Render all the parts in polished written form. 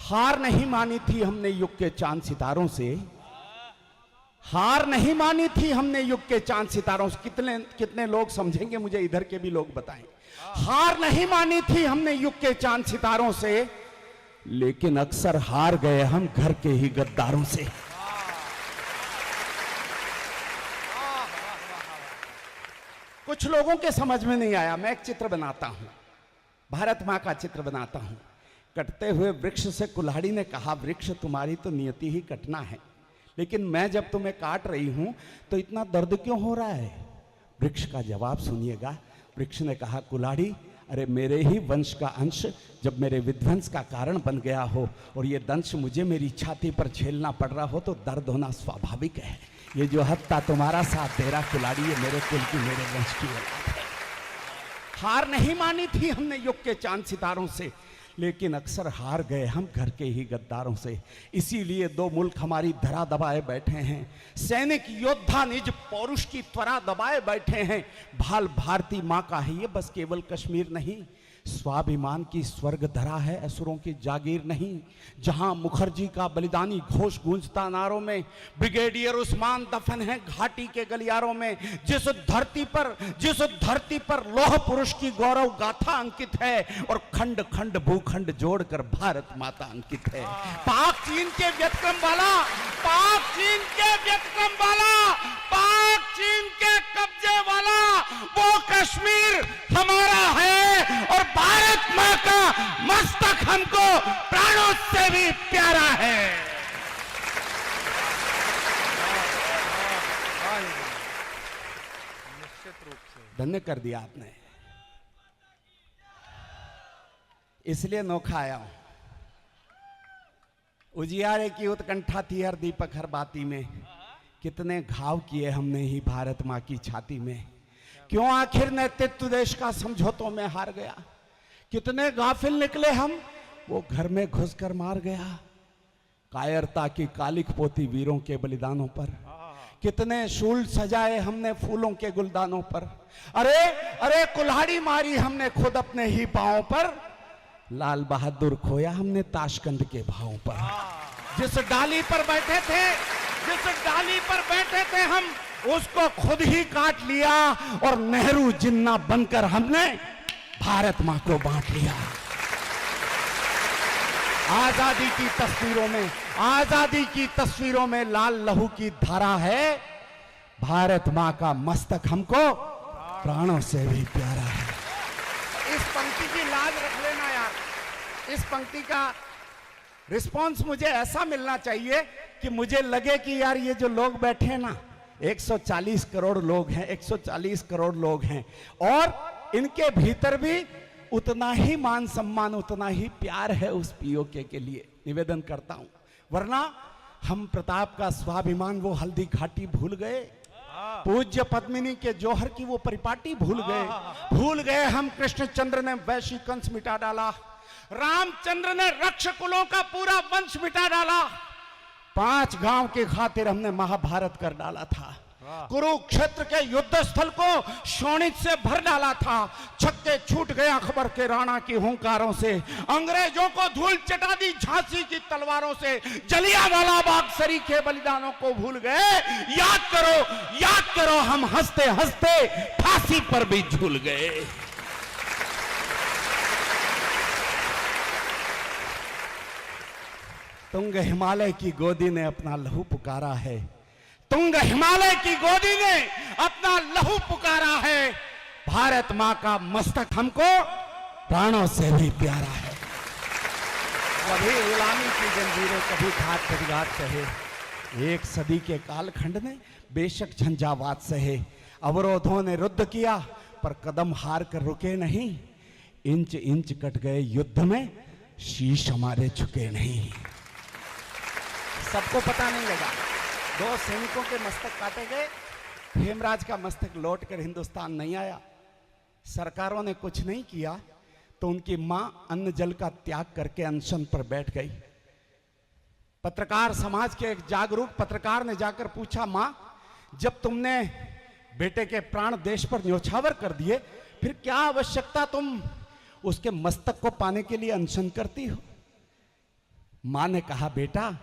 हार नहीं मानी थी हमने युग के चांद सितारों से, हार नहीं मानी थी हमने युग के चांद सितारों से। कितने कितने लोग समझेंगे मुझे, इधर के भी लोग बताएं। हार नहीं मानी थी हमने युग के चांद सितारों से, लेकिन अक्सर हार गए हम घर के ही गद्दारों से। कुछ लोगों के समझ में नहीं आया। मैं एक चित्र बनाता हूं, भारत मां का चित्र बनाता हूं। कटते हुए वृक्ष से कुल्हाड़ी ने कहा, वृक्ष तुम्हारी तो नियति ही कटना है, लेकिन मैं जब तुम्हें काट रही हूं तो इतना दर्द क्यों हो रहा है? वृक्ष का जवाब सुनिएगा। वृक्ष ने कहा, कुल्हाड़ी, अरे मेरे ही वंश का अंश जब मेरे विध्वंस का कारण बन गया हो और ये दंश मुझे मेरी छाती पर झेलना पड़ रहा हो तो दर्द होना स्वाभाविक है। ये जो हत्या तुम्हारा साथ दे रहा कुल्हाड़ी, ये मेरे कुल की, मेरे वंश की औलाद है। हार नहीं मानी थी हमने युग के चांद सितारों से, लेकिन अक्सर हार गए हम घर के ही गद्दारों से। इसीलिए दो मुल्क हमारी धरा दबाए बैठे हैं, सैनिक योद्धा निज पौरुष की त्वरा दबाए बैठे हैं। भाल भारती मां का है ये बस केवल कश्मीर नहीं, स्वाभिमान की स्वर्ग धरा है, असुरों की जागीर नहीं। जहां मुखर्जी का बलिदानी घोष गूंजता नारों में, ब्रिगेडियर उस्मान दफन है घाटी के गलियारों में। जिस धरती पर लौह पुरुष की गौरव गाथा अंकित है और खंड खंड भूखंड जोड़कर भारत माता अंकित है। पाक चीन के व्यतिक्रम वाला, पाक चीन के व्यतिक्रम वाला, पाक चीन के कब्जे वाला वो कश्मीर हमारा है और भारत मां का मस्तक हमको प्राणों से भी प्यारा है। निश्चित रूप से धन्य कर दिया आपने, इसलिए नोखा आया हूं। उजियारे की उत्कंठा थी हर दीपक हर बाती में, कितने घाव किए हमने ही भारत मां की छाती में। क्यों आखिर नेतृत्व देश का समझौतों में हार गया? कितने गाफिल निकले हम, वो घर में घुसकर मार गया। कायरता की कालिक पोती वीरों के बलिदानों पर, कितने शूल सजाए हमने फूलों के गुलदानों पर। अरे अरे कुल्हाड़ी मारी हमने खुद अपने ही पांवों पर, लाल बहादुर खोया हमने ताशकंद के भावों पर। जिस डाली पर बैठे थे, जिस डाली पर बैठे थे हम, उसको खुद ही काट लिया और नेहरू जिन्ना बनकर हमने भारत मां को बांट लिया। आजादी की तस्वीरों में, आजादी की तस्वीरों में लाल लहू की धारा है। भारत मां का मस्तक हमको प्राणों से भी प्यारा है। इस पंक्ति की लाज रख लेना यार। इस पंक्ति का रिस्पॉन्स मुझे ऐसा मिलना चाहिए कि मुझे लगे कि यार ये जो लोग बैठे हैं ना, 140 करोड़ लोग हैं, 140 करोड़ लोग हैं और इनके भीतर भी उतना ही मान सम्मान, उतना ही प्यार है उस पीओके के लिए। निवेदन करता हूं, वरना हम प्रताप का स्वाभिमान वो हल्दी घाटी भूल गए, पूज्य पद्मिनी के जौहर की वो परिपाटी भूल गए हम। कृष्णचंद्र ने वैशी कंस मिटा डाला, रामचंद्र ने रक्षकुलों का पूरा वंश मिटा डाला। 5 गांव की खातिर हमने महाभारत कर डाला था। कुरुक्षेत्र के युद्ध स्थल को शोणित से भर डाला था। छक्के छूट गए अकबर के राणा की हुंकारों से, अंग्रेजों को धूल चटा दी झांसी की तलवारों से, जलियांवाला बाग सरी के बलिदानों को भूल गए। याद करो हम हंसते हंसते फांसी पर भी झूल गए। तुंग हिमालय की गोदी ने अपना लहू पुकारा है, तुंग हिमालय की गोदी ने अपना लहू पुकारा है। भारत मां का मस्तक हमको प्राणों से भी प्यारा है। कभी गुलामी की जंजीरें, कभी घात प्रतिघात सहे, एक सदी के कालखंड ने बेशक झंझावात सहे। अवरोधों ने रुद्ध किया पर कदम हार कर रुके नहीं। इंच इंच कट गए युद्ध में, शीश हमारे झुके नहीं। सबको पता नहीं लगा, 2 सैनिकों के मस्तक काटे गए, हेमराज का मस्तक लौटकर हिंदुस्तान नहीं आया। सरकारों ने कुछ नहीं किया तो उनकी मां अन्न जल का त्याग करके अनशन पर बैठ गई। पत्रकार समाज के एक जागरूक पत्रकार ने जाकर पूछा, मां जब तुमने बेटे के प्राण देश पर न्योछावर कर दिए, फिर क्या आवश्यकता तुम उसके मस्तक को पाने के लिए अनशन करती हो? माँ ने कहा, बेटा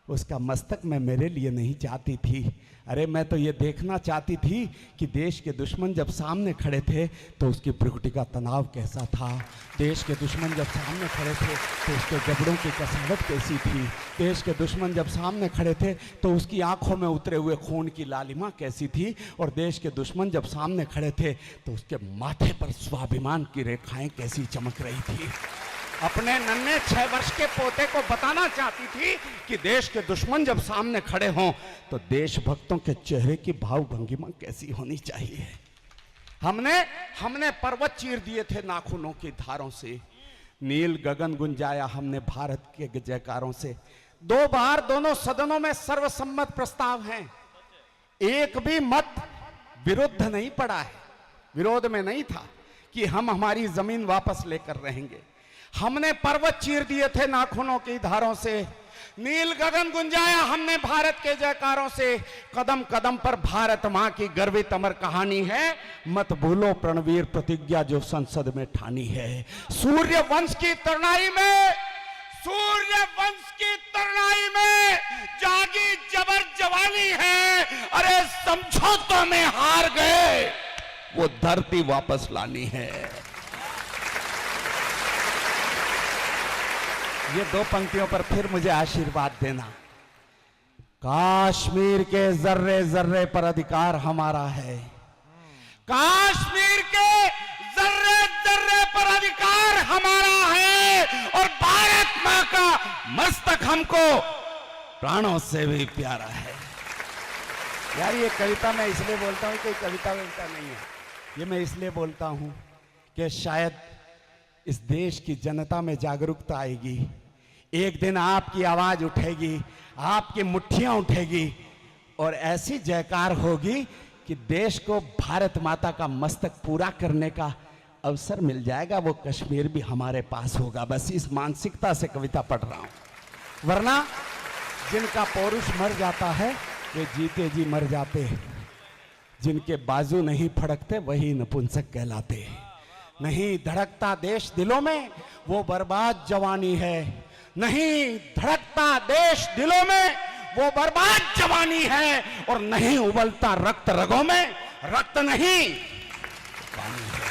उसका मस्तक मैं मेरे लिए नहीं चाहती थी, अरे मैं तो ये देखना चाहती थी कि देश के दुश्मन जब सामने खड़े थे तो उसकी भ्रुकुटी का तनाव कैसा था, देश के दुश्मन जब सामने खड़े थे तो उसके जबड़ों की कसावट कैसी थी, देश के दुश्मन जब सामने खड़े थे तो उसकी आंखों में उतरे हुए खून की लालिमा कैसी थी, और देश के दुश्मन जब सामने खड़े थे तो उसके माथे पर स्वाभिमान की रेखाएं कैसी चमक रही थी। अपने नन्हे 6 वर्ष के पोते को बताना चाहती थी कि देश के दुश्मन जब सामने खड़े हों तो देशभक्तों के चेहरे की भाव भंगिमा कैसी होनी चाहिए। हमने पर्वत चीर दिए थे नाखूनों की धारों से, नील गगन गुंजाया हमने भारत के जयकारों से। 2 बार दोनों सदनों में सर्वसम्मत प्रस्ताव हैं, एक भी मत विरुद्ध नहीं पड़ा है, विरोध में नहीं था कि हम हमारी जमीन वापस लेकर रहेंगे। हमने पर्वत चीर दिए थे नाखूनों की धारों से, नील गगन गुंजाया हमने भारत के जयकारों से। कदम कदम पर भारत मां की गर्वित अमर कहानी है, मत भूलो प्रणवीर प्रतिज्ञा जो संसद में ठानी है। सूर्य वंश की तरनाई में जागी जबर जवानी है, अरे समझौतों में हार गए वो धरती वापस लानी है। ये 2 पंक्तियों पर फिर मुझे आशीर्वाद देना। काश्मीर के जर्रे जर्रे पर अधिकार हमारा है, काश्मीर के जर्रे जर्रे पर अधिकार हमारा है, और भारत मां का मस्तक हमको प्राणों से भी प्यारा है। यार ये कविता मैं इसलिए बोलता हूं, कोई कविता नहीं है, ये मैं इसलिए बोलता हूं कि शायद इस देश की जनता में जागरूकता आएगी, एक दिन आपकी आवाज उठेगी, आपकी मुट्ठियां उठेगी और ऐसी जयकार होगी कि देश को भारत माता का मस्तक पूरा करने का अवसर मिल जाएगा, वो कश्मीर भी हमारे पास होगा। बस इस मानसिकता से कविता पढ़ रहा हूं, वरना जिनका पौरुष मर जाता है वे जीते जी मर जाते हैं, जिनके बाजू नहीं फड़कते वही नपुंसक कहलाते हैं। नहीं धड़कता देश दिलों में वो बर्बाद जवानी है, नहीं धड़कता देश दिलों में वो बर्बाद जवानी है, और नहीं उबलता रक्त रगों में रक्त नहीं पानी है।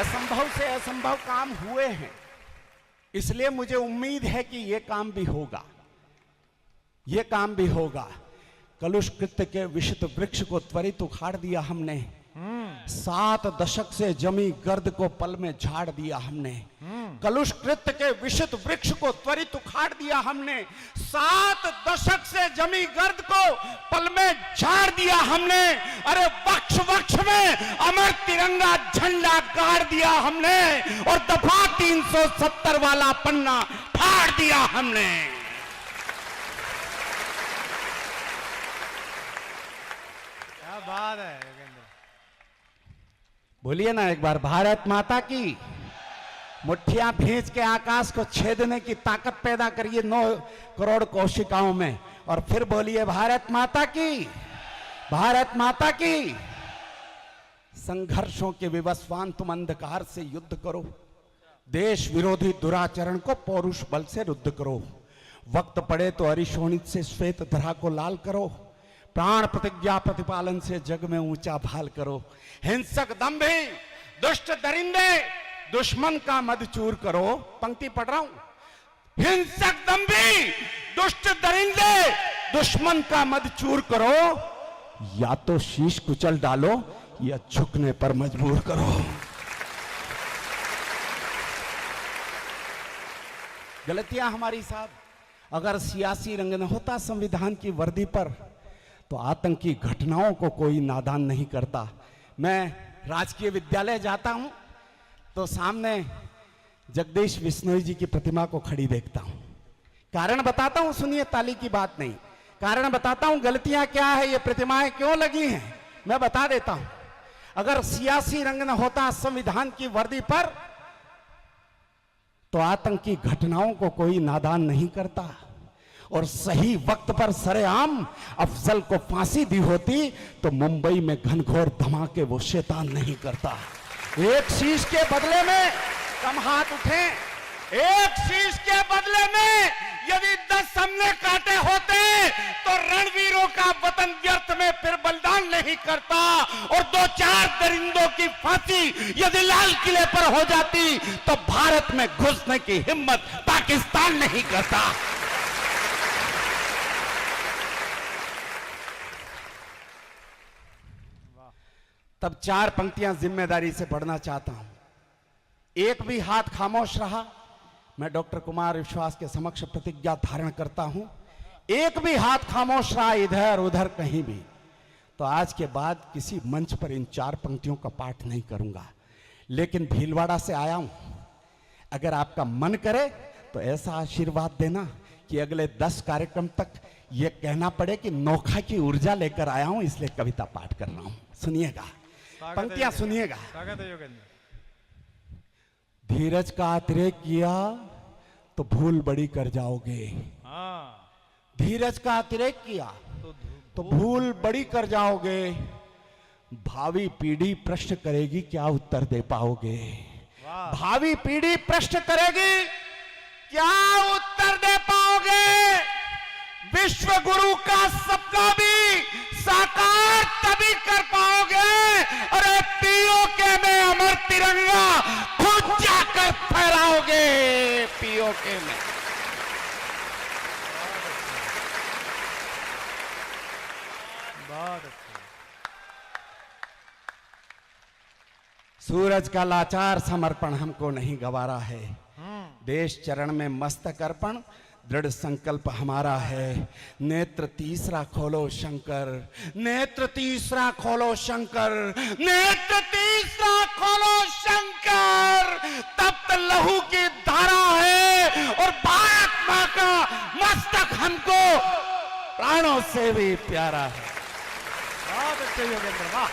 असंभव से असंभव काम हुए हैं, इसलिए मुझे उम्मीद है कि ये काम भी होगा, ये काम भी होगा। कलुष कृत्य के विषित वृक्ष को त्वरित उखाड़ दिया हमने, 7 दशक से जमी गर्द को पल में झाड़ दिया हमने। कलुष कृत्य के विषित वृक्ष को त्वरित उखाड़ दिया हमने, 7 दशक से जमी गर्द को पल में झाड़ दिया हमने। अरे वक्ष वक्ष में अमर तिरंगा झंडा गाड़ दिया हमने, और दफा 370 वाला पन्ना फाड़ दिया हमने। क्या बात है योगेंद्र, बोलिए ना एक बार, भारत माता की। मुट्ठियां भींच के आकाश को छेदने की ताकत पैदा करिए 9 करोड़ कोशिकाओं में, और फिर बोलिए भारत माता की, भारत माता की। संघर्षों के विवस्वान तुम अंधकार से युद्ध करो, देश विरोधी दुराचरण को पौरुष बल से रुद्ध करो। वक्त पड़े तो अरिशोणित से श्वेत धरा को लाल करो, प्राण प्रतिज्ञा प्रतिपालन से जग में ऊंचा भाल करो। हिंसक दंभी दुष्ट दरिंदे दुश्मन का मद चूर करो। पंक्ति पढ़ रहा हूं, हिंसक दंभी दुष्ट दरिंदे दुश्मन का मद चूर करो, या तो शीश कुचल डालो या झुकने पर मजबूर करो। गलतियां हमारी साहब, अगर सियासी रंग न होता संविधान की वर्दी पर तो आतंकी घटनाओं को कोई नादान नहीं करता। मैं राजकीय विद्यालय जाता हूं तो सामने जगदीश बिश्नोई जी की प्रतिमा को खड़ी देखता हूं। कारण बताता हूं, सुनिए, ताली की बात नहीं, कारण बताता हूं गलतियां क्या है, ये प्रतिमाएं क्यों लगी हैं, मैं बता देता हूं। अगर सियासी रंग न होता संविधान की वर्दी पर तो आतंकी घटनाओं को कोई नादान नहीं करता, और सही वक्त पर सरेआम अफजल को फांसी दी होती तो मुंबई में घनघोर धमाके वो शैतान नहीं करता। एक शीश के बदले में कम हाथ उठे एक शीश के बदले में यदि 10 हमने काटे होते तो रणवीरों का वतन व्यर्थ में फिर बलिदान नहीं करता, और 2-4 दरिंदों की फांसी यदि लाल किले पर हो जाती तो भारत में घुसने की हिम्मत पाकिस्तान नहीं करता। तब 4 पंक्तियां जिम्मेदारी से पढ़ना चाहता हूं। एक भी हाथ खामोश रहा, मैं डॉक्टर कुमार विश्वास के समक्ष प्रतिज्ञा धारण करता हूं, एक भी हाथ खामोश रहा इधर उधर कहीं भी, तो आज के बाद किसी मंच पर इन 4 पंक्तियों का पाठ नहीं करूंगा। लेकिन भीलवाड़ा से आया हूं, अगर आपका मन करे तो ऐसा आशीर्वाद देना कि अगले 10 कार्यक्रम तक यह कहना पड़े कि नोखा की ऊर्जा लेकर आया हूं, इसलिए कविता पाठ कर रहा हूं। सुनिएगा, पंक्तियां सुनिएगा। स्वागत है योगेंद्र। धीरज का अतिरेक किया तो भूल बड़ी कर जाओगे। हाँ, धीरज का अतिरेक किया तो भूल बड़ी कर जाओगे। भावी पीढ़ी प्रश्न करेगी, क्या उत्तर दे पाओगे? वाह, भावी पीढ़ी प्रश्न करेगी, क्या उत्तर दे पाओगे? विश्व गुरु का सपना भी साकार तभी कर पाओगे, अरे पीओके में अमर तिरंगा खुद जाकर फहराओगे। पीओके में बहुत अच्छा। सूरज का लाचार समर्पण हमको नहीं गवारा है, देश चरण में मस्तक अर्पण दृढ़ संकल्प हमारा है। नेत्र तीसरा खोलो शंकर, नेत्र तीसरा खोलो शंकर, नेत्र तीसरा खोलो शंकर। तप्त लहू की धारा है और भारत मां का मस्तक हमको प्राणों से भी प्यारा है। बहुत अच्छे योगेंद्र, वाह।